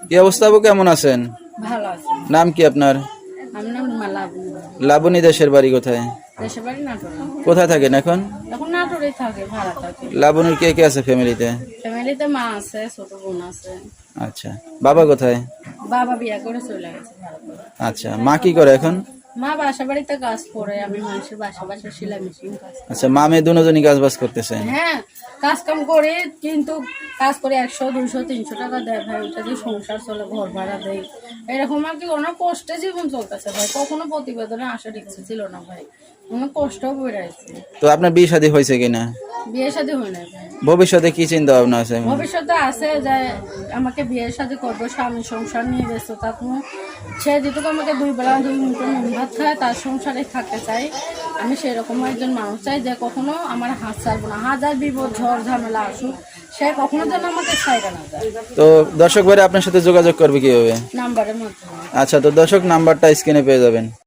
কি অবস্থা আপু, কেমন আছেন? ভালো আছে। নাম কি আপনার? আমার নাম লাবণী। লাবণী, দেশের বাড়ি কোথায়? দেশের বাড়ি নাটোরে। কোথায় থাকেন এখন? এখন নাটোরেই থাকে, ভাড়া থাকে। লাবণীর কে কে আছে ফ্যামিলিতে? ফ্যামিলিতে মা আছে, ছোট বোন আছে। আচ্ছা, বাবা কোথায়? বাবা বিয়ে করে চলে গেছে ভাড়া করে। আচ্ছা, মা কি করে এখন? মা বাসা বাড়িতে কাজ করে, আমি মানুষের বাসা বাসা সেলাই মেশিন কাজ করি। আচ্ছা, মা মেয়ে দুজনই কাজ বাজ করতেছেন? হ্যাঁ, কাজ কাম করে, কিন্তু কাজ করে 100, 200, 300 টাকা দেয় ভাই। ওটা দিয়ে সংসার চলে, ঘর ভাড়া দেয়, এরকম আর কি। অনেক কষ্টে জীবন চলতেছে ভাই। কখনো প্রতিবেদনে আসার ইচ্ছে ছিল না ভাই, অনেক কষ্টও করে আছে। তো আপনার বিয়ে শাদী হয়েছে কিনা? বিয়ে শাদী হয় না ভাই। ভবিষ্যতে কি চিন্তা ভাবনা আছে? ভবিষ্যতে আছে যে আমাকে বিয়ের সাথে করবো, স্বামী সংসার নিয়ে ব্যস্ত থাকবো। সে যেটুকু আমাকে 2 বেলা 2 মুঠো নুন ভাত খায়, তার সংসারে থাকতে চাই। আমি সেরকম একজন মানুষ চাই যে কখনো আমার হাত ছাড়বো না। হাজার বিপদ ঝড় ঝামেলা আসুক, সে কখনো যেন আমাকে ছাইড়া না যায়। তো দর্শক ভাইরা আপনার সাথে যোগাযোগ করবে কিভাবে? নাম্বারের মাধ্যমে। আচ্ছা, তো দর্শক নাম্বারটা স্ক্রিনে পেয়ে যাবেন।